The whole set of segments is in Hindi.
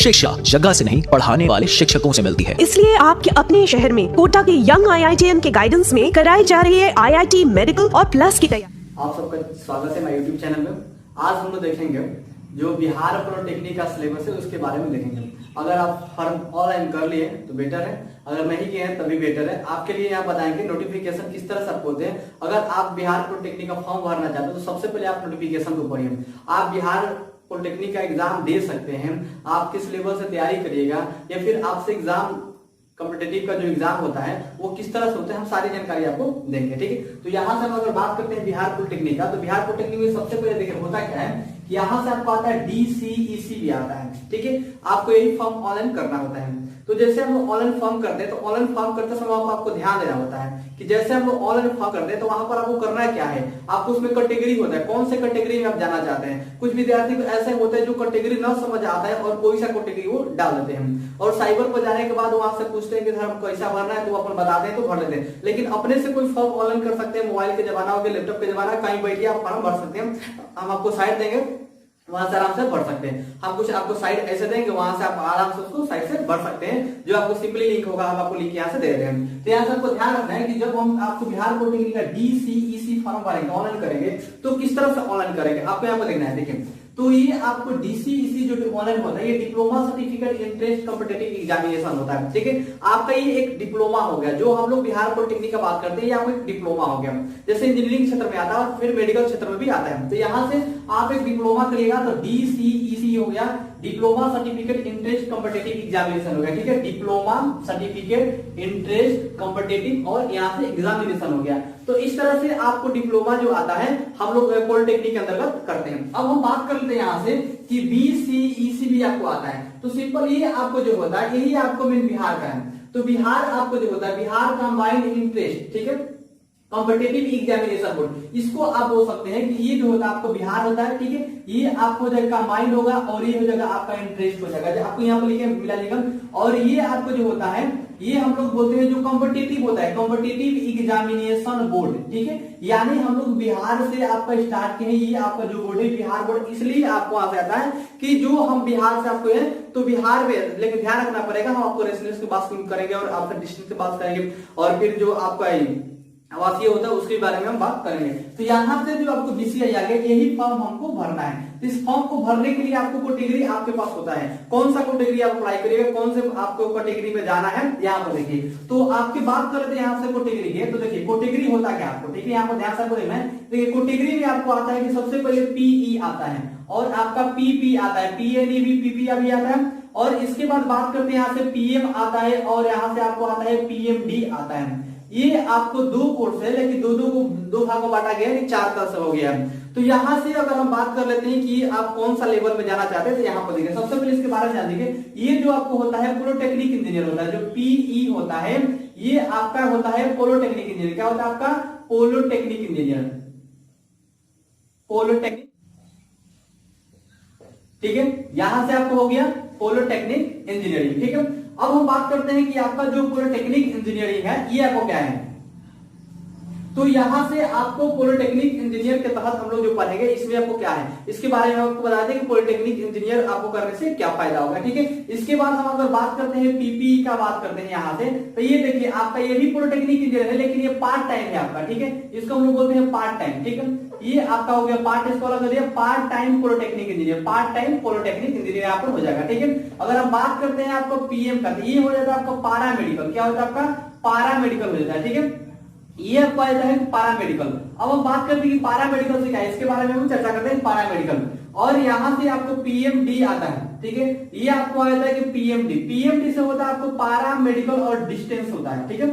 शिक्षा जगह से नहीं, पढ़ाने वाले शिक्षकों से मिलती है। इसलिए आपके अपने शहर में कोटा के यंग IITian के गाइडेंस में कराई जा रही है IIT मेडिकल और प्लस की तैयारी। आप सबका स्वागत है मेरे यूट्यूब चैनल में। आज हम लोग देखेंगे जो बिहार पॉलिटेक्निक का सिलेबस है उसके बारे में देखेंगे। अगर आप फॉर्म ऑनलाइन कर लिए तो बेटर है, अगर नहीं किए हैं तभी बेटर है। आपके लिए यहाँ बताएंगे नोटिफिकेशन किस तरह से आपको होते हैं। अगर आप बिहार पॉलिटेक्निक का फॉर्म भरना चाहते हो तो सबसे पहले आप नोटिफिकेशन को पढ़िए। आप बिहार पॉलिटेक्निक का एग्जाम दे सकते हैं, आप किस लेवल से तैयारी करिएगा या फिर आपसे एग्जाम कॉम्पिटिटिव का जो एग्जाम होता है वो किस तरह से होता है, हम सारी जानकारी आपको देंगे। ठीक है, तो यहाँ से हम अगर बात करते हैं बिहार पॉलिटेक्निक का, तो बिहार पॉलिटेक्निक में सबसे पहले देखिए होता क्या है कि यहाँ से आपको आता है DCEC भी आता है। ठीक है, आपको यही फॉर्म ऑनलाइन करना होता है। तो जैसे हम लोग ऑनलाइन फॉर्म करते हैं तो ऑनलाइन फॉर्म करते समय आपको ध्यान देना होता है कि जैसे हम लोग ऑनलाइन फॉर्म करते हैं तो वहां पर आपको करना क्या है, आपको उसमें कैटेगरी होता है, कौन से कैटेगरी में आप जाना चाहते हैं। कुछ विद्यार्थी ऐसे होते हैं जो कैटेगरी ना समझ आता है और कोई सा कैटेगरी वो डाल देते हैं और साइबर पर जाने के बाद वहां से पूछते हैं कि सर कैसा भरना है, तो अपन बताते हैं तो भर लेते हैं। लेकिन अपने से कोई फॉर्म ऑनलाइन कर सकते हैं, मोबाइल के जमाना हो गया, लैपटॉप के जमाना, कहीं बैठिए आप फॉर्म भर सकते हैं। हम आपको साइट देंगे, वहां से आराम से भर सकते हैं। हम कुछ आपको साइट ऐसे देंगे, वहां से आप आराम से उसको साइट से भर सकते हैं, जो आपको सिंपली लिंक होगा, हम आपको लिंक यहाँ से दे रहे हैं। तो यहाँ से आपको ध्यान रखना है कि जब हम आपको बिहार पॉलिटेक्निक का DCEC फॉर्म भरेंगे, ऑनलाइन करेंगे, तो किस तरह से ऑनलाइन करेंगे आपको यहाँ पर देखना है। देखिए, तो ये आपको DCEC जो ऑनलाइन होता है, ये diploma certificate entrance competitive examination होता है। ठीक है, आपका ये एक डिप्लोमा हो गया। जो हम लोग बिहार पॉलिटेक्निक का बात करते हैं, ये आपको एक डिप्लोमा हो गया। जैसे इंजीनियरिंग क्षेत्र में आता है और फिर मेडिकल क्षेत्र में भी आता है। तो यहाँ से आप एक डिप्लोमा करिएगा तो DCEC हो गया, diploma certificate entrance competitive examination हो गया। ठीक है, डिप्लोमा सर्टिफिकेट इंट्रेंस कॉम्पिटिटिव और यहाँ से एग्जामिनेशन हो गया। तो इस तरह से आपको डिप्लोमा जो आता है हम लोग पॉलिटेक्निक के अंतर्गत करते हैं। अब हम बात करते हैं यहाँ से कि BCEC भी आपको आता है। तो सिंपल ये आपको जो होता है, यही आपको मेन बिहार का है। तो बिहार आपको जो होता है बिहार कंबाइंड इंट्रेंस, ठीक है, कॉम्पिटिटिव एग्जामिनेशन बोर्ड, इसको आप बोल सकते हैं कि ये जो होता है आपको बिहार होता है। ठीक है, ये आपको जो कंबाइंड होगा और ये हो जाएगा आपका इंटरेस्ट हो जाएगा, आपको यहाँ पर लिखे मिला लेगा। और ये आपको जो होता है ये हम लोग बोलते हैं जो कॉम्पिटिटिव होता है, कॉम्पिटिटिव एग्जामिनेशन बोर्ड। ठीक है, यानी हम लोग बिहार से आपका स्टार्ट किए, ये आपका जो बोर्ड है बिहार बोर्ड, इसलिए आपको आ जाता है कि जो हम बिहार से आपको है तो बिहार में, लेकिन ध्यान रखना पड़ेगा, हम आपको रेसिडेंस की बात करेंगे और आपका डिस्ट्रिक्ट की बात करेंगे और फिर जो आपका आवासीय होता है उसके बारे में हम बात करेंगे। तो यहाँ से जो आपको BCI आ गया, यही फॉर्म हमको भरना है। तो इस फॉर्म को भरने के लिए आपको कैटेगरी आपके पास होता है, कौन सा कैटेगरी आप अप्लाई करिएगा, कौन से आपको कैटेगरी में जाना है, यहाँ पर देखिए। तो आपकी बात करते हैं यहाँ से कैटेगरी की, तो देखिए कैटेगरी होता क्या आपको, ठीक है, यहाँ पर ध्यान से देखना है। देखिए कैटेगरी में आपको आता है कि सबसे पहले PE आता है और आपका PP आता है, PNE भी PP भी आता है और इसके बाद बात करते हैं यहाँ से PM आता है और यहाँ से आपको आता है PMD आता है। ये आपको दो कोर्स है, लेकिन दो भागों में बांटा गया है, 4 तरह से हो गया है। तो यहाँ से अगर हम बात कर लेते हैं कि आप कौन सा लेवल में जाना चाहते हैं, तो यहाँ पर देखिए सबसे पहले इसके बारे में जान लीजिए। ये जो आपको होता है पॉलिटेक्निक इंजीनियर होता है, जो PE होता है ये आपका होता है पॉलिटेक्निक इंजीनियर। क्या होता है आपका पॉलिटेक्निक इंजीनियर, पॉलिटेक्निक। ठीक है, यहां से आपको हो गया पॉलिटेक्निक इंजीनियरिंग। ठीक है, अब हम बात करते हैं कि आपका जो पॉलिटेक्निक इंजीनियरिंग है ये आपको क्या है। तो यहां से आपको पॉलिटेक्निक इंजीनियर के तहत हम लोग जो पढ़ेंगे इसमें आपको क्या है, इसके बारे में आपको बता दें कि पॉलिटेक्निक इंजीनियर आपको करने से क्या फायदा होगा। ठीक है, इसके बाद हम अगर बात करते हैं PPE का बात करते हैं यहाँ से, तो ये देखिए आपका ये भी पॉलिटेक्निक इंजीनियर है, लेकिन ये पार्ट टाइम है आपका। ठीक है, इसको हम लोग बोलते हैं पार्ट टाइम। ठीक है, ये आपका हो गया पार्ट, इसको अलग कर दिया part time polytechnic engineer, part time polytechnic engineer यहाँ पर हो जाएगा। ठीक है, अगर हम बात करते हैं आपको PM का, ये हो जाता है आपका पारामेडिकल। क्या होता है आपका पारामेडिकल हो जाता है। ठीक है, ये आपको आता है पैरामेडिकल। अब हम बात करते हैं कि पैरामेडिकल से क्या है, इसके बारे में हम चर्चा करते हैं पैरामेडिकल। और यहां से आपको PMD आता है। ठीक है, ये आपको आता है कि PMD से होता है आपको पैरामेडिकल और डिस्टेंस होता है। ठीक है,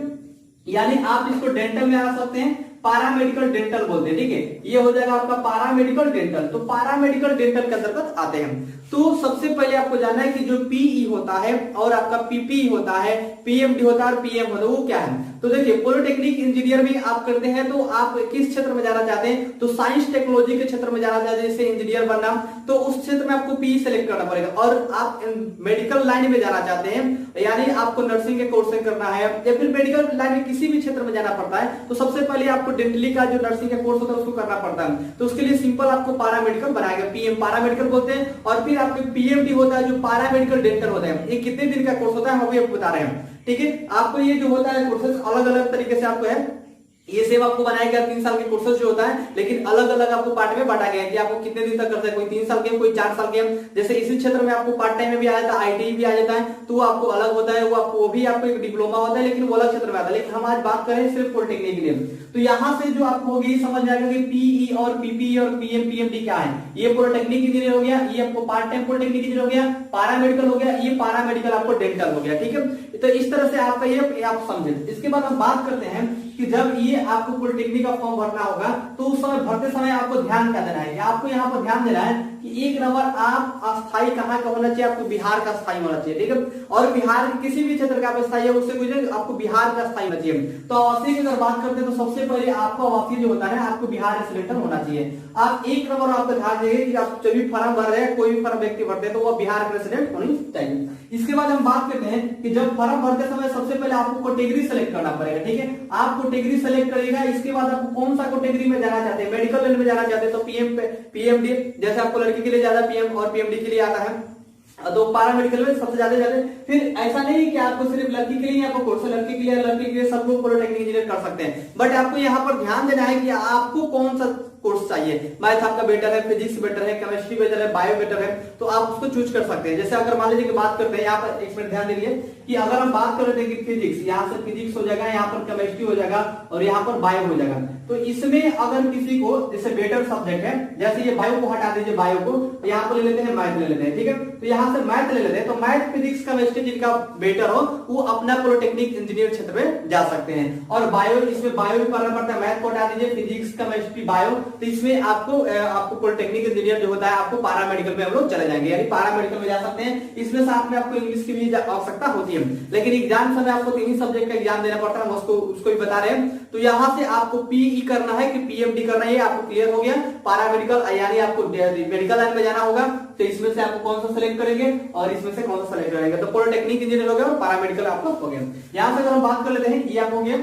यानी आप इसको डेंटल में आ सकते हैं, पैरामेडिकल डेंटल बोलते हैं। ठीक है, ये हो जाएगा आपका पैरामेडिकल डेंटल। तो पैरामेडिकल डेंटल के अंतर्गत आते हैं। तो सबसे पहले आपको जानना है कि जो PE होता है और आपका PPE होता है, PMD होता है और PM होता है, वो क्या है। तो देखिए पॉलिटेक्निक इंजीनियर में आप करते हैं तो आप किस क्षेत्र में जाना चाहते हैं, तो साइंस टेक्नोलॉजी के क्षेत्र में जाना चाहते हैं, जैसे इंजीनियर बनना, तो उस क्षेत्र में आपको PE सेलेक्ट करना पड़ेगा। और आप मेडिकल लाइन में जाना चाहते हैं, यानी आपको नर्सिंग के कोर्स करना है या फिर मेडिकल लाइन में किसी भी क्षेत्र में जाना पड़ता है, तो सबसे पहले आपको डेंटली का जो नर्सिंग का कोर्स होता है उसको करना पड़ता है। तो उसके लिए सिंपल आपको पैरामेडिकल बनाएगा, PM पैरामेडिकल बोलते हैं। और फिर आपके पीएमडी होता है जो पैरा मेडिकल डेंटल होता है, ये कितने दिन का कोर्स होता है हम अभी आपको बता रहे हैं। ठीक है, आपको ये जो होता है कोर्सेज अलग अलग तरीके से आपको है, ये सेम आपको बनाया गया 3 साल के कोर्सेज जो होता है, लेकिन अलग अलग आपको पार्ट में बांटा गया है कि आपको कितने दिन तक करते हैं, कोई 3 साल के, कोई 4 साल के। जैसे इसी क्षेत्र में आपको पार्ट टाइम में भी आ जाता है, आईटीआई भी आ जाता है, तो वो आपको अलग होता है, वो भी आपको एक डिप्लोमा होता है, लेकिन वो अलग क्षेत्र में आता है। लेकिन हम आज बात करें सिर्फ पॉलिटेक्निक के लिए, तो यहाँ से जो आपको होगी समझ जाएगा कि पीई और पीपी और पीएम पीएमडी क्या है। ये पॉलिटेक्निक इंजीनियर हो गया, ये आपको पार्ट टाइम पॉलिटेक्निक इंजीनियर हो गया, पैरा मेडिकल हो गया, ये पैरा मेडिकल आपको डेंटल हो गया। ठीक है, तो इस तरह से आपका ये आप समझे। इसके बाद हम बात करते हैं कि जब ये आपको पॉलिटेक्निक का फॉर्म भरना होगा तो उस समय भरते समय आपको ध्यान क्या देना है, आपको यहाँ पर ध्यान देना है कि 1 नंबर आप अस्थाई कहाँ का होना चाहिए, आपको बिहार का स्थायी होना चाहिए। ठीक है, और बिहार के किसी भी क्षेत्र का आप स्थायी है उससे कुछ आपको बिहार का स्थायी होना चाहिए। तो आवासीय की अगर बात करते हैं तो सबसे पहले आपका आवासीय जो होता है आपको बिहार सिलेक्टर होना चाहिए। आप 1 नंबर आपको ध्यान देंगे कि आप जब भी फॉर्म भर रहे हैं, कोई भी फॉर्म व्यक्ति भरते हैं तो वो बिहार के रेसिडेंट होनी चाहिए। इसके बाद हम बात करते हैं कि जब फॉर्म भरते समय सबसे पहले आपको कैटेगरी सेलेक्ट करना पड़ेगा। ठीक है, आप कैटेगरी सेलेक्ट करेगा, इसके बाद आपको कौन सा कैटेगरी में जाना चाहते हैं, मेडिकल लाइन में जाना चाहते हैं तो पीएमडी, जैसे आपको लड़की के लिए ज्यादा पीएम और पीएमडी के लिए आता है, तो पैरा मेडिकल में सबसे ज्यादा जाते हैं। फिर ऐसा नहीं कि आपको सिर्फ लड़की के लिए आपको कोर्स, लड़की के लिए सब लोग पॉलिटेक्निक इंजीनियर कर सकते हैं, बट आपको यहाँ पर ध्यान देना है कि आपको कौन सा कोर्स चाहिए। मैथ आपका बेटर है, फिजिक्स बेटर है, केमिस्ट्री बेटर है, बायो बेटर है, तो आप उसको चूज कर सकते हैं। जैसे अगर मान लीजिए कि बात करते हैं, यहाँ पर एक मिनट ध्यान दीजिए कि अगर हम बात कर रहे थे कि फिजिक्स, यहाँ से फिजिक्स हो जाएगा, यहाँ पर केमिस्ट्री हो जाएगा और यहाँ पर बायो हो जाएगा। तो इसमें अगर किसी को जैसे बेटर सब्जेक्ट है, जैसे ये बायो को हटा दीजिए, बायो को तो यहाँ पर ले लेते हैं, मैथ ले लेते हैं। ठीक है, तो यहाँ से मैथ ले लेते हैं, तो मैथ फिजिक्स केमिस्ट्री जिनका बेटर हो वो अपना पॉलिटेक्निक इंजीनियर क्षेत्र में जा सकते हैं। और बायो, इसमें बायो भी पढ़ना पड़ता है, मैथ को हटा दीजिए, फिजिक्स केमिस्ट्री बायो, तो इसमें आपको पॉलिटेक्निक इंजीनियर जो होता है आपको पैरा मेडिकल में हम लोग चले जाएंगे, यानी पैरा मेडिकल में जा सकते हैं। इसमें साथ में आपको इंग्लिश की भी आवश्यकता होती है, लेकिन एग्जाम समय आपको 3 सब्जेक्ट का एग्जाम देना पड़ता है, हम उसको भी बता रहे हैं। तो यहाँ से आपको पीई करना है कि पीएमडी करना है, आपको क्लियर हो गया। पैरा मेडिकल यानी आपको मेडिकल लाइन में जाना होगा, तो इसमें से आपको कौन सा सेलेक्ट करेंगे और इसमें से कौन सा सेलेक्ट करेंगे, तो पॉलिटेक्निक इंजीनियर हो गया और पैरा मेडिकल आपको हो गया। यहाँ से अगर हम बात कर लेते हैं, ये आप हो गया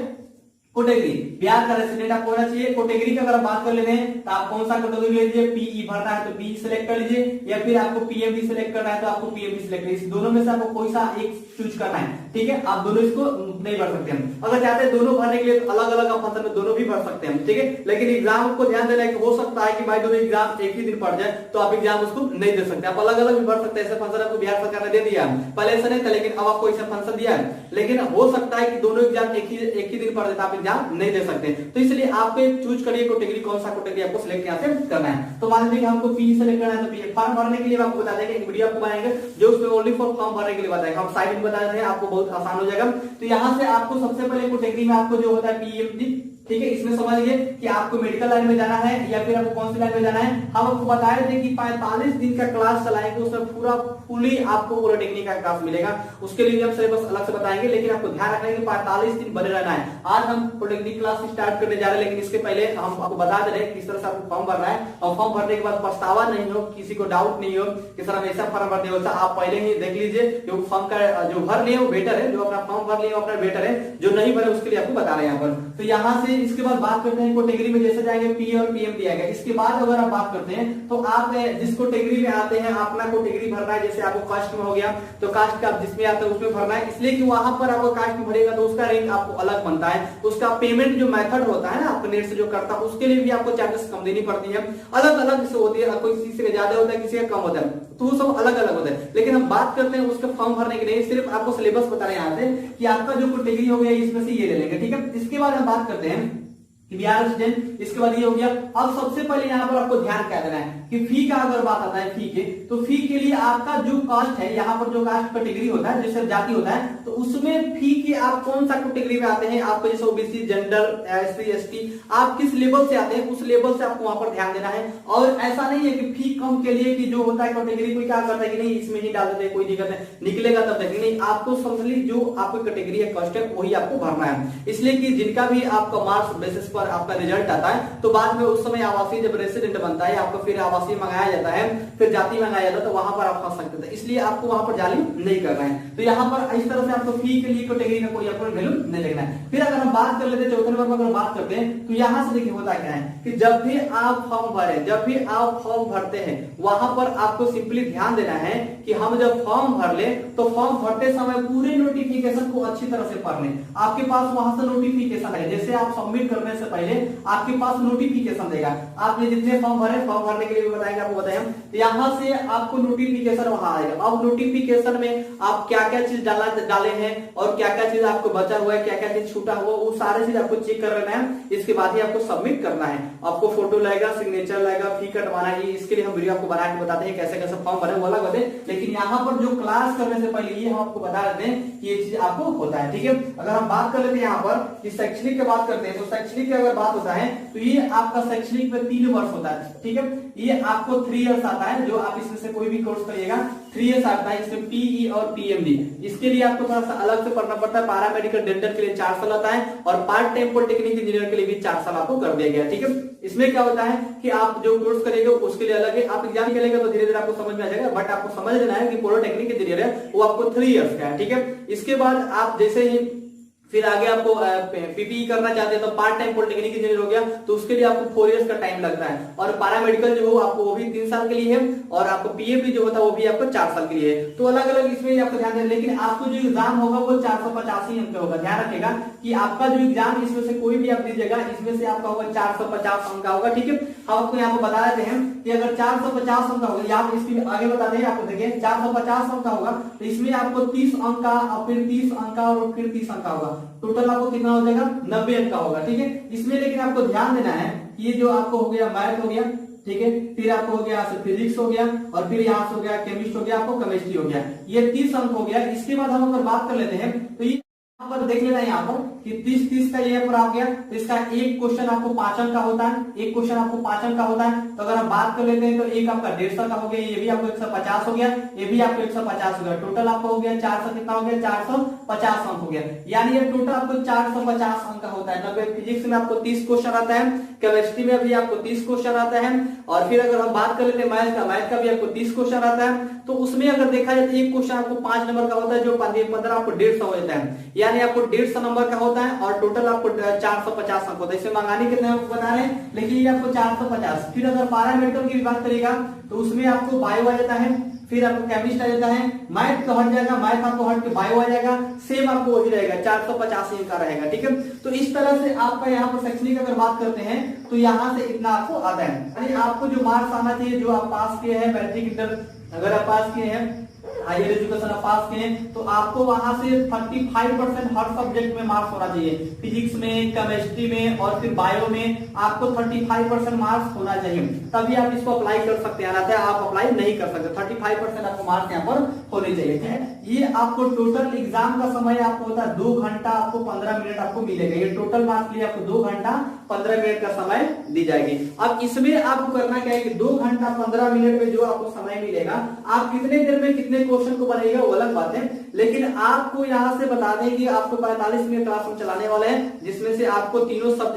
कैटेगरी, बिहार का रेसिडेंट आपको होना चाहिए। कैटेगरी की अगर आप बात कर लेते हैं तो आप कौन सा कैटेगरी ले लीजिए, पीई भरना है तो पीई सिलेक्ट कर लीजिए, या फिर आपको पीएमडी सिलेक्ट करना है तो आपको पीएमडी सिलेक्ट करिए। इस दोनों में से आपको कोई सा एक चूज करना है। ठीक है, आप दोनों इसको नहीं भर सकते हैं, अगर चाहते हैं दोनों भरने के लिए तो अलग अलग फंक्शन में दोनों भी भर सकते हैं। ठीक है, लेकिन एग्जाम को ध्यान देना है कि हो सकता है कि भाई दोनों एग्जाम एक ही दिन पड़ जाए तो आप एग्जाम उसको नहीं दे सकते, आप अलग अलग भी भर सकते हैं। ऐसे फंक्शन आपको बिहार सरकार ने दे दिया, पहले ऐसा नहीं था लेकिन अब आपको ऐसा फंक्शन दिया है, लेकिन हो सकता है कि दोनों एग्जाम एक ही दिन पड़ जाए, आप एग्जाम नहीं दे सकते। तो इसलिए आप चूज करिए कैटेगरी, कौन सा कैटेगरी आपको सिलेक्ट यहाँ से करना है। तो मान लीजिए कि हमको पी सेलेक्ट करना है, तो पी फॉर्म भरने के लिए आपको बता देंगे, एक वीडियो आपको बनाएंगे जो उसमें ओनली फॉर फॉर्म भरने के लिए बताएगा, हम साइड में बता देते हैं, आपको बहुत आसान हो जाएगा। तो यहाँ से आपको सबसे पहले कैटेगरी में आपको जो होता है पीएमडी, ठीक है, इसमें समझिए कि आपको मेडिकल लाइन में जाना है या फिर आपको कौन सी लाइन में जाना है। हम आपको बताए थे कि 45 दिन का क्लास चलाएंगे, उसमें पूरा फुली आपको पॉलिटेक्निक का क्लास मिलेगा, उसके लिए हम सिलेबस अलग से बताएंगे, लेकिन आपको ध्यान रखना है कि 45 दिन बने रहना है। आज हम पॉलिटेक्निक क्लास स्टार्ट करने जा रहे हैं, लेकिन इसके पहले हम आपको बता दे रहे हैं किस तरह से आपको फॉर्म भरना है, और फॉर्म भरने के बाद पछतावा नहीं हो, किसी को डाउट नहीं हो कि सर हम ऐसा फॉर्म भरते हो, आप पहले ही देख लीजिए जो फॉर्म का जो भर लिए वो बेटर है, जो अपना फॉर्म भर लिए अपना बेटर है, जो नहीं भरे उसके लिए आपको बता रहे हैं यहाँ पर। तो यहाँ से इसके बाद बात करते हैं कैटेगरी में, जैसे जाएंगे पी और पीएमडी आएगा। इसके बाद अगर आप बात करते हैं तो आप जिस कैटेगरी में आते हैं अपना कैटेगरी भरना है, जैसे आपको कास्ट में हो गया तो कास्ट का आप जिसमें आते हैं उसमें भरना है, इसलिए कि वहां पर आपको कास्ट में भरेगा तो उसका रैंक आपको अलग बनता है, उसका पेमेंट जो मेथड होता है ना आपको नेट से जो करता है उसके लिए भी आपको चार्जेस कम देनी पड़ती है, अलग अलग से होती है, कोई किसी का ज्यादा होता है किसी का कम होता है, तो वो सब अलग अलग होता है। लेकिन हम बात करते हैं उसका फॉर्म भरने के लिए, सिर्फ आपको सिलेबस बता रहे हैं यहाँ से कि आपका जो कैटेगरी हो गया इसमें से ये ले लेंगे। ठीक है, इसके बाद हम बात करते हैं बिहार स्टूडेंट, इसके बाद ये हो गया। अब सबसे पहले यहाँ पर आपको ध्यान क्या देना है कि फी का अगर बात आता है फी के, तो फी के लिए आपका जो कास्ट है, यहाँ पर जो कास्ट कैटेगरी होता है, जैसे जाति होता है, तो उसमें फी के आप कौन सा कैटेगरी में आते हैं, आपको जैसे ओबीसी, जनरल, एससी, एसटी, आप किस लेवल से आते हैं उस लेवल से आपको वहां पर ध्यान देना है। और ऐसा नहीं है कि फी कम के लिए कि जो होता है कैटेगरी कोई क्या करता है कि नहीं इसमें ही डाल देते कोई दिक्कत नहीं निकलेगा तब तक, नहीं, आपको समझ ली जो आपकी कैटेगरी है कास्ट है वही आपको भरना है। इसलिए कि जिनका भी आपका मार्क्स बेसिस पर पर आपका रिजल्ट आता है तो बाद में उस समय आवासीय जब रेसिडेंट बनता है आपको फिर आवासीय मंगाया जाता है, फिर जाति मंगाया जाता है, तो वहां पर आप फंस सकते थे, इसलिए आपको वहां पर जाली नहीं कर रहे हैं। तो यहाँ पर इस तरह से आपको फी के लिए कैटेगरी का कोई आपको वैल्यू नहीं देखना है। फिर अगर हम बात कर लेते हैं चौथे नंबर पर अगर बात करते हैं तो यहाँ से देखिए होता क्या है कि जब भी आप फॉर्म भरते हैं वहां पर आपको सिंपली ध्यान देना है कि हम जब फॉर्म भर ले तो फॉर्म भरते समय पूरे नोटिफिकेशन को अच्छी तरह से पढ़ लें। आपके पास वहां से नोटिफिकेशन है, जैसे आप सबमिट करने से पहले आपके पास नोटिफिकेशन देगा, आपने जितने फॉर्म भरे फॉर्म भरने के लिए भी बताएंगे, आपको बताएं हम यहाँ से आपको नोटिफिकेशन वहां आएगा। अब नोटिफिकेशन में आप क्या क्या चीज डाले हैं और क्या क्या चीज आपको बचा हुआ है, क्या क्या चीज छूटा हुआ, वो सारे चीज आपको चेक कर लेना है। इसके बाद ही आपको सबमिट करना है। आपको फोटो लगेगा, सिग्नेचर लगेगा, फी कटवाना है, इसके लिए हम वीडियो आपको बना के बताते हैं कैसे कैसे फॉर्म भरे, वो अलग होते हैं। लेकिन यहाँ पर जो क्लास करने से पहले ये हम आपको बता देते हैं कि ये चीज आपको होता है, ठीक है। अगर हम बात कर लेते हैं यहाँ पर कि शैक्षणिक की बात करते हैं तो शैक्षणिक की अगर बात होता है तो ये आपका शैक्षणिक में 3 वर्ष होता है, ठीक है। ये आपको 3 इयर्स आता है, जो आप इसमें से कोई भी कोर्स करिएगा 3 इयर्स आता है। इसमें पीई और पीएमडी, इसके लिए आपको थोड़ा सा अलग से पढ़ना पड़ता है। पैरामेडिकल डेंटल के लिए 4 साल आता है और पार्ट टाइम पॉलिटेक्निक इंजीनियर के लिए भी 4 साल आपको कर दिया गया, ठीक है। इसमें क्या होता है कि आप जो कोर्स करेंगे उसके लिए अलग है, आप एग्जाम निकलेगा तो धीरे धीरे आपको समझ में आ जाएगा, बट आपको समझ लेना है कि पॉलिटेक्निक इंजीनियर है वो आपको 3 इयर्स का है, ठीक है। इसके बाद आप जैसे ही फिर आगे आपको पीपीई करना चाहते हैं तो पार्ट टाइम पॉलिटेक्निक इंजीनियर हो गया तो उसके लिए आपको 4 इयर्स का टाइम लगता है। और पैरामेडिकल जो हो आपको वो भी 3 साल के लिए है और आपको पीएपी जो होता है वो भी आपको 4 साल के लिए है। तो अलग अलग इसमें आपको ध्यान देना, लेकिन आपको जो एग्जाम होगा वो 485 अंक का होगा। ध्यान रखिएगा कि आपका जो एग्जाम इसमें से कोई भी आप दीजिएगा इसमें से आपका होगा 450 अंक का होगा, ठीक है। हम आपको यहाँ पर बता देते हैं कि अगर 450 अंक का होगा, आप इसकी आगे बताते हैं आपको, देखिए 450 अंक का होगा तो इसमें आपको 30 अंक का और फिर 30 अंक का और फिर 30 अंक का होगा, टोटल आपको कितना हो जाएगा 90 अंक का होगा, ठीक है। इसमें लेकिन आपको ध्यान देना है ये जो आपको हो गया मैथ हो गया, ठीक है, फिर आपको हो गया फिजिक्स हो गया और फिर यहाँ से हो गया केमिस्ट्री हो गया, आपको केमिस्ट्री हो गया, ये 30 अंक हो गया। इसके बाद हम अगर बात कर लेते हैं तो ये यहाँ पर देख लेना है यहाँ पर कि 30 का ये पर आ गया तो इसका एक क्वेश्चन आपको 5 अंक का होता है, एक क्वेश्चन आपको 5 अंक का होता है। तो अगर हम बात कर लेते हैं तो एक आपका 150 का हो गया, ये भी आपको 150 हो गया, ये भी आपको 150 हो गया, टोटल आपको हो गया 400 कितना हो गया 450 अंक हो गया, यानी ये टोटल आपको 450 अंक का होता है। 90 फिजिक्स में आपको 30 क्वेश्चन आता है, केमिस्ट्री में भी आपको 30 क्वेश्चन आता है और फिर अगर हम बात कर लेते हैं मैथ का भी आपको 30 क्वेश्चन आता है। तो उसमें अगर देखा जाए तो एक क्वेश्चन आपको 5 नंबर का होता है जो 15 आपको 150 हो जाता है, यानी आपको 150 नंबर का होता है और टोटल आपको 450 अंक होता है। इसमें मंगाने कितने आपको बता रहे हैं, लेकिन ये आपको 450। फिर अगर पैरामेडिकल की बात करेगा तो उसमें आपको बायो आ जाता है, फिर आपको केमिस्ट्री आ जाता है, मैथ तो हट जाएगा, मैथ आपको हट के बायो आ जाएगा, सेम आपको वही रहेगा 485 का रहेगा, ठीक है। तो इस तरह से आपका यहाँ पर शैक्षणिक अगर बात करते हैं तो यहाँ से इतना आपको आता है, यानी आपको जो मार्क्स आना चाहिए जो आप पास किए हैं मैट्रिक इंटर अगर आप पास किए हैं हायर एजुकेशन आप पास किए तो आपको वहां से 35% हर सब्जेक्ट में मार्क्स होना चाहिए, फिजिक्स में, केमिस्ट्री में और फिर बायो में आपको 35% मार्क्स होना चाहिए, तभी आप इसको अप्लाई कर सकते हैं। आप अप्लाई नहीं कर सकते, 35% आपको मार्क्स यहाँ पर होने चाहिए। ये आपको टोटल एग्जाम का समय आपको होता है 2 घंटा आपको 15 मिनट आपको मिलेगा, ये टोटल मार्क्स लिए आपको 2 घंटा 15 मिनट का समय दी जाएगी। अब इसमें आपको करना क्या है कि 2 घंटा 15 मिनट में जो आपको समय मिलेगा आप कितने देर में कितने क्वेश्चन को बनाइएगा वो अलग बात है, लेकिन आपको यहाँ से बता दें कि आपको 45 मिनट क्लास हम चलाने वाले हैं जिसमें से आपको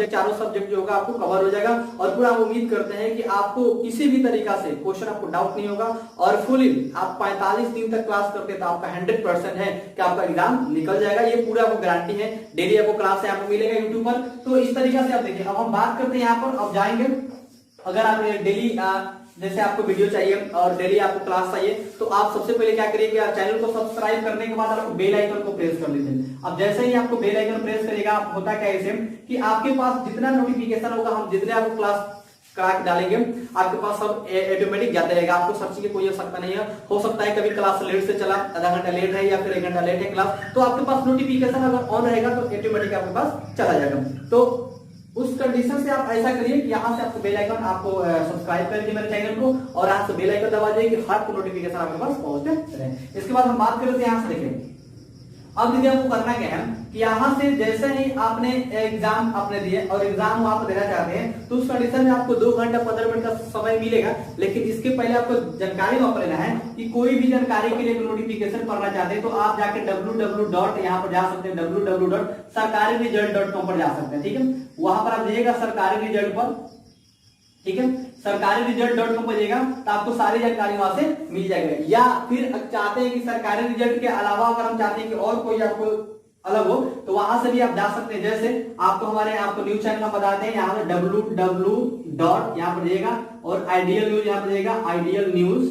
चारों सब्जेक्ट जो होगा आपको कवर हो जाएगा और पूरा उम्मीद करते हैं कि आपको किसी भी तरीका से क्वेश्चन आपको डाउट नहीं होगा और फुली आप 45 दिन तक क्लास करते हैं तो आपका 100% है कि आपका एग्जाम निकल जाएगा, ये पूरा आपको गारंटी है। डेली आपको क्लास आपको मिलेगा यूट्यूब पर। तो इस तरीके से आप देखिए, अब हम बात करते हैं यहाँ पर, अब जाएंगे अगर आप डेली जैसे आपको वीडियो चाहिए और डेली आपको क्लास चाहिए तो आप सबसे पहले क्या करिए आप चैनल को सब्सक्राइब करने के बाद आपको बेल आइकन को प्रेस कर लीजिए। अब जैसे ही आपको बेल आइकन प्रेस करेगा होता क्या है कि आपके पास जितना नोटिफिकेशन होगा हम जितने आपको क्लास करा के डालेंगे आपके पास सब ऑटोमेटिक जाते रहेगा, आपको सर्च की कोई आवश्यकता नहीं है। हो सकता है कभी क्लास लेट से चला, आधा घंटा लेट है या फिर 1 घंटा लेट है क्लास, तो आपके पास नोटिफिकेशन अगर ऑन रहेगा तो ऑटोमेटिक आपके पास चला जाएगा। तो उस कंडीशन से आप ऐसा करिए कि यहाँ से आपको बेल आइकन आपको सब्सक्राइब कर दीजिए मेरे चैनल को और यहाँ से बेल आइकन दबा दीजिए कि हर नोटिफिकेशन आपके पास पहुंचते रहे। इसके बाद हम बात कर लेते हैं यहाँ से देखिए, अब दीजिए आपको करना क्या है कि यहाँ से जैसे ही आपने एग्जाम आपने दिए और एग्जाम वहां पर देना चाहते हैं तो उस कंडीशन में आपको 2 घंटा 15 मिनट का समय मिलेगा, लेकिन इसके पहले आपको जानकारी वहां पर लेना है कि कोई भी जानकारी के लिए नोटिफिकेशन पढ़ना चाहते हैं तो आप जाके www. यहाँ पर जा सकते हैं www.sarkariresult.com पर जा सकते हैं। ठीक है, वहां पर आप जाइएगा सरकारी रिजल्ट पर, ठीक है, सरकारी रिजल्ट.com पर जाइएगा तो आपको सारी जानकारी वहां से मिल जाएगा। या फिर चाहते हैं कि सरकारी रिजल्ट के अलावा अगर हम चाहते हैं कि और कोई आपको अलग हो तो वहां से भी आप जा सकते हैं। जैसे आपको हमारे आपको न्यूज चैनल में बताते हैं, यहाँ पे www. यहाँ पर जाइएगा और आइडियल न्यूज यहाँ पर जाइएगा आइडियल न्यूज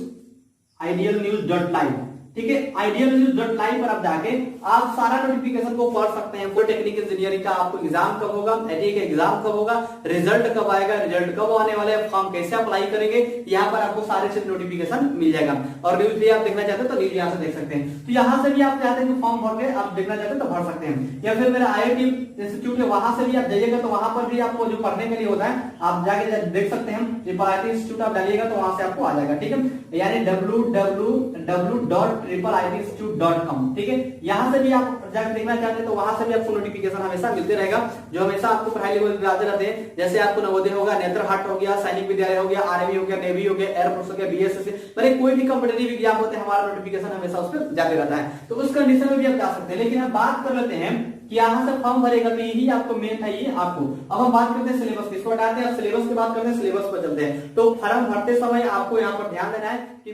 .live, ठीक है, आइडियल न्यूज .live पर आप जाके आप सारा नोटिफिकेशन को पढ़ सकते हैं। पॉलिटेक्निक इंजीनियरिंग का आपको एग्जाम कब होगा, एटी का एग्जाम कब होगा, रिजल्ट कब आएगा, रिजल्ट कब आने वाले हैं, फॉर्म कैसे अप्लाई करेंगे, यहाँ पर आपको सारे से नोटिफिकेशन मिल जाएगा। और न्यूज भी आप देखना चाहते हैं तो न्यूज यहाँ से देख सकते हैं। तो यहाँ से भी आप चाहते हैं कि फॉर्म भर के आप देखना चाहते हैं तो भर सकते हैं। या फिर मेरा IIT इंस्टीट्यूट है, वहां से भी आप जाइएगा तो वहां पर भी आपको जो पढ़ने के लिए होता है आप जाके देख सकते हैं। IIT इंस्टीट्यूट आप डालिएगा तो वहां से आपको आ जाएगा। ठीक है, यानी www.IITinstitute.com, ठीक है, यहाँ से भी आप जाकर देखना चाहते हैं तो वहां से भी आपको नोटिफिकेशन हमेशा मिलते रहेगा, जो हमेशा आपको पढ़ाई लेवल पे आते रहते हैं। जैसे आपको नवोदय होगा, नेत्रहाट हो गया, सैनिक विद्यालय हो गया, आर्मी हो गया, नेवी हो गया, एयरफोर्स हो गया, BSS, मैंने कोई भी कॉम्पिटिटिव एग्जाम होते हैं हमारा नोटिफिकेशन हमेशा उस पर जाते रहता है। तो उस कंडीशन में भी आप जा सकते हैं। लेकिन हम बात कर लेते हैं कि यहाँ से फॉर्म भरेगा तो यही आपको मेन था ये आपको। अब हम बात करते हैं सिलेबस की, इसको हटाते हैं, अब सिलेबस की बात करते हैं, सिलेबस पर चलते हैं। तो फॉर्म भरते समय आपको यहाँ पर ध्यान देना है कि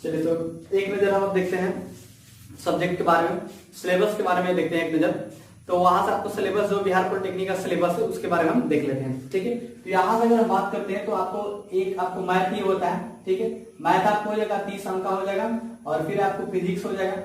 चलिए तो एक नजर हम देखते हैं सब्जेक्ट के बारे में, सिलेबस के बारे में देखते हैं एक नजर। तो वहां से आपको सिलेबस जो बिहार पॉलिटेक्निक का सिलेबस है उसके बारे में हम देख लेते हैं। ठीक है, तो यहाँ से अगर हम बात करते हैं तो आपको मैथ ही होता है। ठीक है, मैथ आपको हो जाएगा 30 अंक का हो जाएगा, और फिर आपको फिजिक्स हो जाएगा,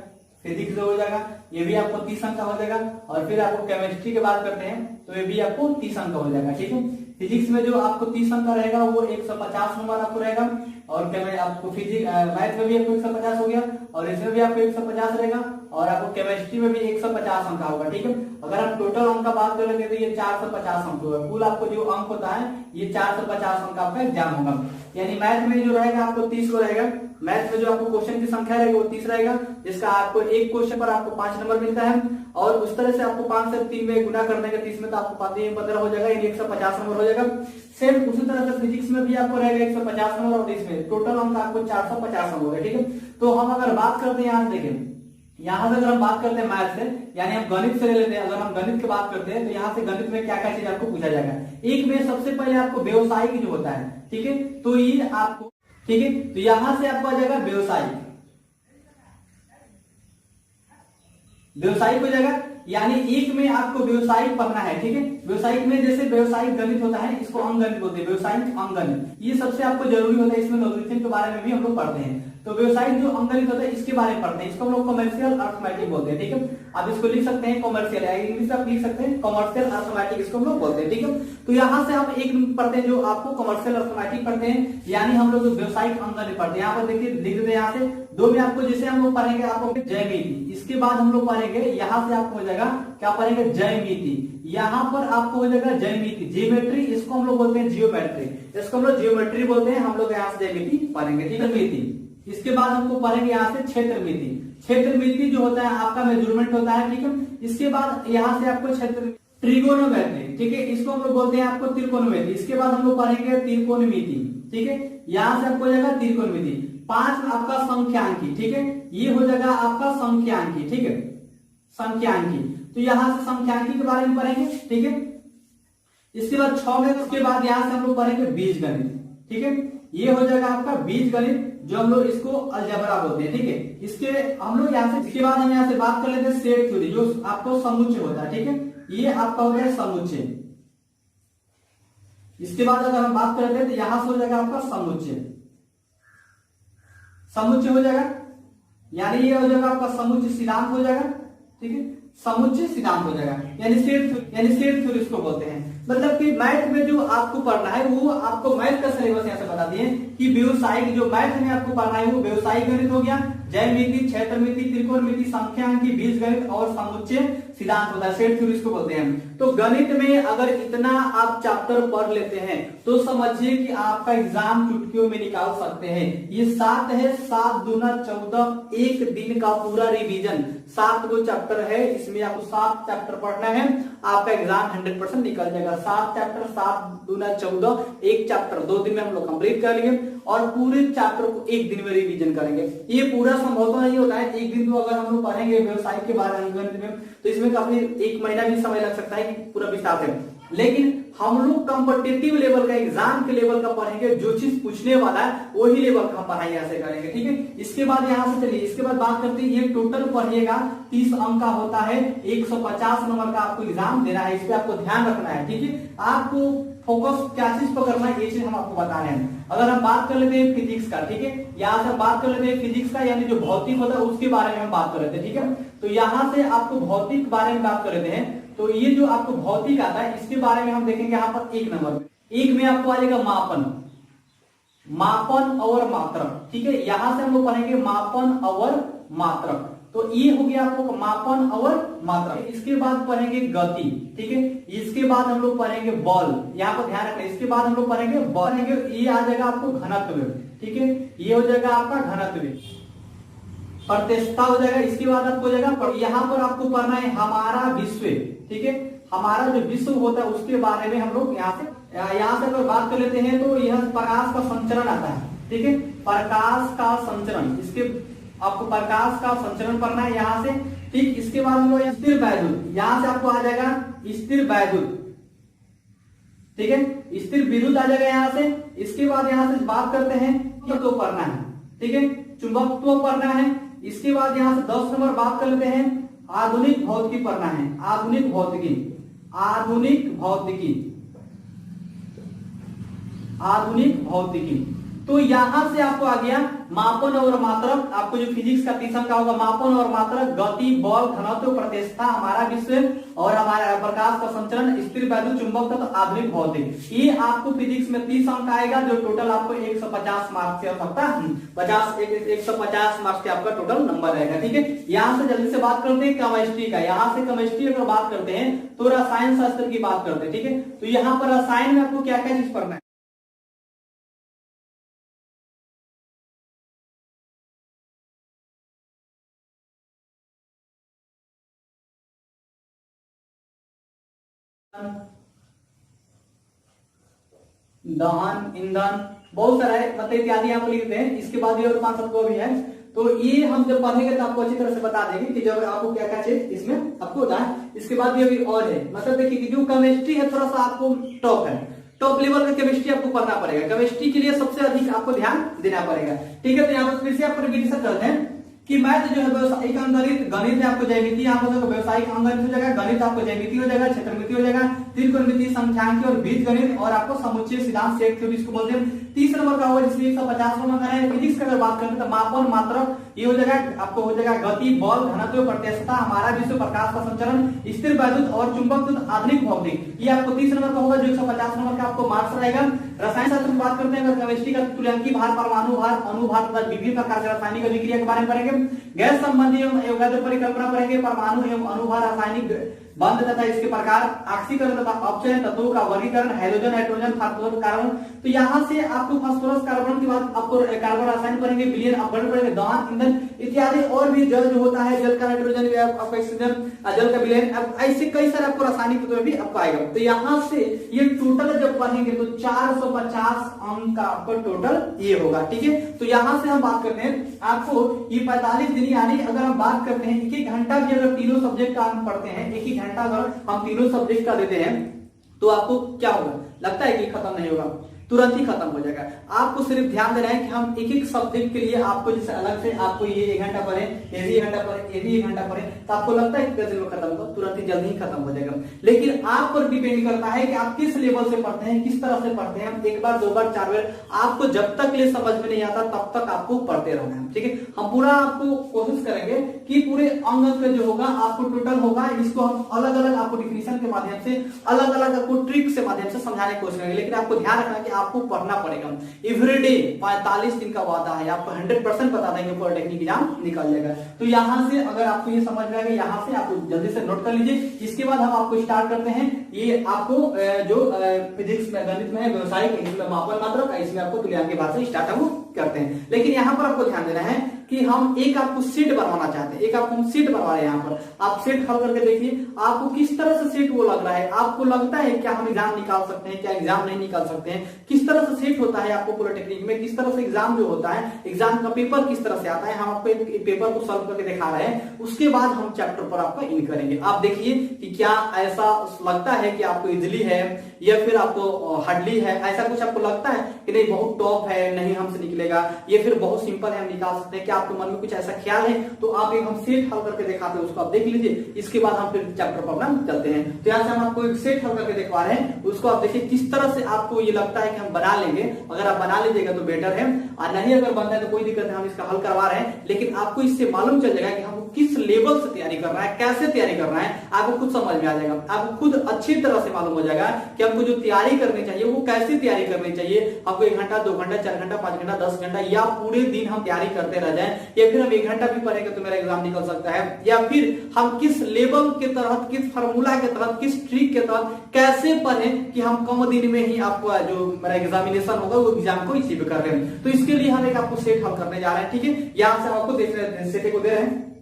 फिजिक्स जो हो जाएगा ये भी आपको 30 अंक का हो जाएगा, और फिर आपको केमिस्ट्री की बात करते हैं तो ये भी आपको 30 अंक का हो जाएगा। ठीक है, फिजिक्स में जो आपको 30 अंक का रहेगा वो 150 नंबर आपको रहेगा, और आपको मैथ में भी आपको 150 हो गया, और इसमें भी आपको 150 रहेगा, और आपको केमिस्ट्री में भी 150 अंक का होगा। ठीक है, अगर आप टोटल अंक का बात करेंगे तो ये 450 अंक होगा। कुल आपको जो अंक होता है ये 450 अंक आपका एग्जाम होगा। यानी मैथ में जो रहेगा आपको 30 को रहेगा, मैथ में जो आपको क्वेश्चन की संख्या रहेगी वो 30 रहेगा, जिसका आपको एक क्वेश्चन पर आपको 5 नंबर मिलता है, और उस तरह से आपको 5 से 3 में गुना करने के 30 में तो आपको 15 हो जाएगा, 150 नंबर हो जाएगा। सेम उसी तरह से फिजिक्स में भी आपको रहेगा 150 नंबर, और इसमें टोटल अंक आपको 450 नंबर होगा। ठीक है, तो हम अगर बात करते हैं यहाँ देखें, यहाँ से अगर हम बात करते हैं मैथ से, यानी हम गणित से ले लेते हैं। अगर हम गणित की बात करते हैं तो यहाँ से गणित में क्या क्या चीज आपको पूछा जाएगा। एक में सबसे पहले आपको व्यवसायिक जो होता है, ठीक है, तो ये आपको, ठीक है, तो यहां से आपको आ जाएगा व्यवसायिक हो जाएगा। यानी एक में आपको व्यवसायिक पढ़ना है। ठीक है, व्यवसायिक में जैसे व्यवसायिक गणित होता है, इसको अंकगणित बोलते हैं, व्यवसायिक अंकगणित, ये सबसे आपको जरूरी होता है। इसमें लॉगरिथम के बारे में भी हम लोग पढ़ते हैं। तो व्यवसायिक जो अंकगणित होता है इसके बारे में पढ़ते हैं, इसको हम लोग कमर्शियल अर्थमेटिक बोलते हैं। ठीक है, आप इसको लिख सकते हैं कमर्शियल, इंग्लिश में आप लिख सकते हैं कमर्शियल अर्थमेटिक, इसको हम लोग बोलते हैं। ठीक है, तो यहाँ से हम एक पढ़ते हैं जो आपको कमर्शियल अर्थमेटिक पढ़ते हैं, यानी हम लोग व्यवसायिक अंकगणित पढ़ते हैं। यहाँ पर देखिए लिख देते हैं, यहाँ से 2 में आपको जैसे हम लोग पढ़ेंगे आपको ज्यामिति, इसके बाद हम लोग पढ़ेंगे यहाँ से आपको हो जाएगा क्या पढ़ेंगे, ज्यामिति। यहाँ पर आपको हो जाएगा ज्यामिति, जियोमेट्री, इसको हम लोग बोलते हैं जियोमेट्री, इसको हम लोग जियोमेट्री बोलते हैं। हम लोग यहाँ से ज्यामिति पढ़ेंगे। ठीक है, मिति, इसके बाद हमको पढ़ेंगे यहाँ से क्षेत्रमिति। क्षेत्रमिति जो होता है आपका मेजरमेंट होता है। ठीक है, इसके बाद यहाँ से आपको क्षेत्र ट्रिगोनोमेट्री, ठीक है, इसको हम लोग बोलते हैं आपको त्रिकोणमिति। इसके बाद हम लोग पढ़ेंगे त्रिकोणमिति। ठीक है, यहाँ से आपको हो जाएगा त्रिकोणमिति। 5 आपका संख्यांकी। ठीक है, ये हो जाएगा आपका संख्यांकी। ठीक है, संख्यांकी, तो यहाँ से संख्यांकी के बारे में पढ़ेंगे। ठीक है, इसके बाद 6 में, उसके बाद यहाँ से हम लोग पढ़ेंगे बीजगणित। ठीक है, ये हो जाएगा आपका बीजगणित, जो हम लोग इसको अलजेब्रा बोलते हैं। ठीक है, इसके हम लोग यहाँ से, इसके बाद हम यहाँ से बात कर लेते हैं सेट थ्योरी, जो आपको समुच्चय होता है। ठीक है, ये आपका हो गया समुच्चय। इसके बाद अगर हम बात करते हैं तो यहां से हो जाएगा आपका समुच्चय, समुच्चय हो जाएगा, यानी ये हो जाएगा आपका समुच्चय सिद्धांत हो जाएगा। ठीक है, समुच्चय सिद्धांत हो जाएगा, यानी सेट थ्योरी इसको बोलते हैं। मतलब कि मैथ में जो आपको पढ़ना है वो आपको मैथ का सिलेबस यहाँ से बता दिए कि व्यवसायिक जो मैथ में आपको पढ़ना है वो व्यवसायिक गणित हो गया, ज्यामिति, क्षेत्रमिति, त्रिकोणमिति, संख्यांकी, बीजगणित और समुच्चय सिद्धांत होता है, सेट थ्योरी इसको बोलते हैं। तो गणित में अगर इतना आप चैप्टर पढ़ लेते हैं तो समझिए कि आपका एग्जाम चुटकियों में निकाल सकते हैं। ये 7 है, 7 दूना 14, एक दिन का पूरा रिवीजन, 7 गो चैप्टर है, इसमें आपको 7 चैप्टर पढ़ना है, आपका एग्जाम 100% निकल जाएगा। 7 चैप्टर, 7 दूना 14, एक चैप्टर 2 दिन में हम लोग कंप्लीट कर लेंगे और पूरे चैप्टर को एक दिन में रिवीजन करेंगे। ये पूरा संभव तो नहीं होता है, एक दिन तो अगर हम लोग पढ़ेंगे व्यवसाय के बारे में गणित में तो इसमें काफी 1 महीना भी समय लग सकता है कि पूरा विस्तार से, लेकिन हम लोग कॉम्पिटिटिव लेवल का, एग्जाम के लेवल का पढ़ेंगे, जो चीज पूछने वाला है वही लेवल का हम पढ़ाई यहाँ से करेंगे, ठीक है। इसके बाद यहाँ से चलिए, इसके बाद बात करते हैं, ये टोटल पढ़िएगा 30 अंक का होता है, 150 नंबर का आपको एग्जाम देना है, इस पे आपको ध्यान रखना है, ठीक है। आपको फोकस क्या चीज पर करना है ये चीज हम आपको बता रहे हैं। अगर हम बात कर लेते हैं फिजिक्स का, ठीक है, यहाँ से बात कर लेते हैं फिजिक्स का, यानी जो भौतिक होता है उसके बारे में हम बात कर लेते हैं, ठीक है। तो यहाँ से आपको भौतिक बारे में बात कर लेते हैं। तो ये जो आपको भौतिक आता है इसके बारे में हम देखेंगे यहाँ पर 1 नंबर में, 1 में आपको आ जाएगा मापन, मापन और मात्रक, ठीक है। यहां से हम लोग पढ़ेंगे मापन और मात्रक, तो ये हो गया आपको मापन और मात्रक। इसके बाद पढ़ेंगे गति, ठीक है। इसके बाद हम लोग पढ़ेंगे बल, यहाँ पर ध्यान रखना। इसके बाद हम लोग पढ़ेंगे बल, ये आ जाएगा आपको घनत्व, ठीक है, ये हो जाएगा आपका घनत्व, प्रत्यक्षता हो जाएगा। इसके बाद आपको हो जाएगा, यहाँ पर आपको पढ़ना है हमारा विश्व, ठीक है, हमारा जो विश्व होता है उसके बारे में हम लोग यहाँ से अगर बात कर लेते हैं तो यह प्रकाश का संचरण आता है, ठीक है, प्रकाश का संचरण, इसके आपको प्रकाश का संचरण पढ़ना है यहाँ से, ठीक। इसके बाद हम लोग स्थिर वैद्युत, यहाँ से आपको आ जाएगा स्थिर वैद्युत, ठीक है, स्थिर विद्युत आ जाएगा यहाँ से। इसके बाद यहाँ से बात करते हैं तो पढ़ना है, ठीक है, चुंबकत्व पढ़ना है। इसके बाद यहाँ से 10 नंबर बात कर लेते हैं, आधुनिक भौतिकी पढ़ना है, आधुनिक भौतिकी, आधुनिक भौतिकी, आधुनिक भौतिकी। तो यहां से आपको आ गया मापन और मात्रक, आपको जो फिजिक्स का 30 अंक का होगा, मापन और मात्रक, गति, बल, घनत्व, प्रत्यक्षता, हमारा विश्व और हमारा प्रकाश का संचरण, स्थिर वैद्युत, चुंबक तत्व, आधुनिक भौतिक, ये आपको फिजिक्स में 30 अंक आएगा, जो टोटल आपको 150 मार्क्स से सकता है, 150 मार्क्स के आपका टोटल नंबर रहेगा, ठीक है। यहाँ से जल्दी से बात करते हैं केमिस्ट्री का। यहाँ से केमिस्ट्री अगर बात करते हैं तो रसायन शास्त्र की बात करते हैं, ठीक है। तो यहाँ पर रसायन में आपको क्या क्या चीज पढ़ना है, दहन, ईंधन, बहुत सारा है, मतलब इत्यादि यहाँ पर लिखते हैं। इसके बाद ये और 5 सबको भी है, तो ये हम जब पढ़ेंगे तो आपको अच्छी तरह से बता देंगे कि जब आपको क्या क्या चीज इसमें आपको होता है। इसके बाद ये भी और है, मतलब देखिए कि जो केमिस्ट्री है थोड़ा सा आपको टॉप है, टॉप लेवल का केमिस्ट्री आपको पढ़ना पड़ेगा, केमिस्ट्री के लिए सबसे अधिक आपको ध्यान देना पड़ेगा, ठीक है। तो यहाँ पर फिर से आपको रिवीजन करते हैं कि मैथ जो है व्यवसायिक अंगणित, गणित में आपको ज्यामिति, यहाँ पर व्यवसायिक अंगणित हो जाएगा, गणित आपको ज्यामिति हो जाएगा, क्षेत्रमिति हो जाएगा, त्रिकोणमिति, संख्यांकी और बीजगणित और आपको समुच्चय सिद्धांत, सेट थ्योरी इसको बोलते हैं। 30 नंबर का होगा जिसमें 150 नंबर का है। फिजिक्स का अगर बात करें तो मापन, मात्रक, ये हो जाएगा आपको हो जाएगा गति, बल, घनत्व, प्रत्यक्षता, हमारा विश्व, प्रकाश का संचरण, स्थिर वैद्युत और चुंबक, आधुनिक भौतिक, ये आपको 30 नंबर का होगा, जो 150 नंबर का आपको मार्क्स रहेगा। रसायन शास्त्र की बात करते हैं अगर केमिस्ट्री का, तुल्यांकी भार, परमाणु भार, अणु भार तथा विभिन्न प्रकार के रासायनिक अभिक्रिया के बारे में पढ़ेंगे। गैस संबंधी एवं अयोगाद्य परिकल्पना पढ़ेंगे, परमाणु एवं अणु भार, रासायनिक बंध तथा इसके प्रकार, ऑक्सीकरण तथा अपचयन तत्वों का वर्गीकरण, हाइड्रोजन, नाइट्रोजन, फास्फोरस, कार्बन। तो यहाँ से आपको फास्फोरस, कार्बन के बाद आपको कार्बन रासायन पढ़ेंगे, विलयन, अपघटन पढ़ेंगे, दहन, ईंधन इत्यादि, और भी जल जो होता है, जल का नाइट्रोजन, ऑक्सीजन, जल का विलयन, ऐसे कई सारे आपको रासायनिक तत्व भी आपको आएगा। तो यहाँ से ये टोटल जब पढ़ेंगे तो 450 अंक का आपका टोटल ये होगा, ठीक है। तो यहाँ से हम बात करते हैं आपको ये 45 दिन, यानी अगर हम बात करते हैं 1-1 घंटा भी अगर तीनों सब्जेक्ट का हम पढ़ते हैं, 1-1 घंटा अगर हम तीनों सब्जेक्ट का देते हैं तो आपको क्या होगा, लगता है कि खत्म नहीं होगा, तुरंत ही खत्म हो जाएगा। आपको सिर्फ ध्यान देना है कि हम एक एक सब्जेक्ट के लिए आपको जैसे अलग से आपको ये 1 घंटा पढ़े, ये भी 1 घंटा पढ़े, ये भी 1 घंटा पढ़े, तो आपको लगता है कितने दिन में खत्म होगा? तुरंत ही जल्दी ही खत्म हो जाएगा। लेकिन आप पर डिपेंड करता है कि आप किस लेवल से पढ़ते हैं, किस तरह से पढ़ते हैं। एक बार, 2 बार, 4 बार, आपको जब तक ले समझ में नहीं आता तब तक आपको पढ़ते रहना है। ठीक है, हम पूरा आपको कोशिश करेंगे कि पूरे अंग का जो होगा आपको टोटल होगा, इसको हम अलग अलग आपको डिफिनेशन के माध्यम से, अलग अलग आपको ट्रिक से माध्यम से समझाने की कोशिश करेंगे। लेकिन आपको ध्यान रखना कि आपको पढ़ना पड़ेगा। एवरीडे 45 दिन का वादा है, आपको 100% बता देंगे पॉलिटेक्निक एग्जाम निकल जाएगा। तो यहाँ से अगर आपको ये समझ में आएगा, यहाँ से आपको जल्दी से नोट कर लीजिए। इसके बाद हम आपको स्टार्ट करते हैं। ये आपको जो फिजिक्स में, गणित में है, व्यवसायिक, इसमें मापन मात्रक, इसमें आपको तुल्यांक के बाद से स्टार्ट हम करते हैं। लेकिन यहाँ पर आपको ध्यान देना है कि हम एक आपको सेट बनवाना चाहते हैं, एक आपको हम सेट बनवा रहे हैं। यहाँ पर आप सेट हल करके देखिए आपको किस तरह से सेट वो लग रहा है। आपको लगता है क्या हम एग्जाम निकाल सकते हैं, क्या एग्जाम नहीं निकाल सकते हैं, किस तरह से सेट होता है आपको पॉलिटेक्निक में, किस तरह से एग्जाम जो होता है, एग्जाम का पेपर किस तरह से आता है, हम आपको एक पेपर को सॉल्व करके दिखा रहे हैं। उसके बाद हम चैप्टर पर आपका इन करेंगे। आप देखिए कि क्या ऐसा लगता है कि आपको इजिली है या फिर आपको हार्डली है, ऐसा कुछ आपको लगता है कि नहीं बहुत टॉप है, नहीं हमसे निकलेगा, ये फिर बहुत सिंपल है, हम निकाल सकते हैं। क्या आपके मन में कुछ ऐसा ख्याल है? तो आप एक हम सेट हल करके दिखाते हैं, उसको आप देख लीजिए। इसके बाद हम फिर चैप्टर पर अपना चलते हैं। तो यहाँ से हम आपको एक सेट हल करके दिखवा रहे हैं, उसको आप देखिए किस तरह से आपको ये लगता है कि हम बना लेंगे। अगर आप बना लीजिएगा तो बेटर है, और नहीं अगर बनता है तो कोई दिक्कत है, हम इसका हल करवा रहे हैं। लेकिन आपको इससे मालूम चल जाएगा कि हम किस लेवल से तैयारी कर रहा है, कैसे तैयारी कर रहा है, आपको खुद समझ में आ जाएगा। आपको खुद अच्छी तरह से मालूम हो जाएगा कि हमको जो तैयारी करनी चाहिए वो कैसे तैयारी करनी चाहिए। हमको 1 घंटा, 2 घंटा, 4 घंटा, 5 घंटा, 10 घंटा या पूरे दिन हम तैयारी करते रह जाएं, या फिर हम 1 घंटा भी पढ़ेंगे तो मेरा एग्जाम निकल सकता है, या फिर हम किस लेवल के तहत, किस फार्मूला के तहत, किस ट्रिक के तहत कैसे पढ़ें कि हम कम दिन में ही आपको जो मेरा एग्जामिनेशन होगा वो एग्जाम को अचीव कर रहे हैं। तो इसके लिए हम एक आपको सेट हल करने जा रहे हैं। ठीक है, यहां से हम आपको देख रहे हैं, सेट को दे रहे हैं।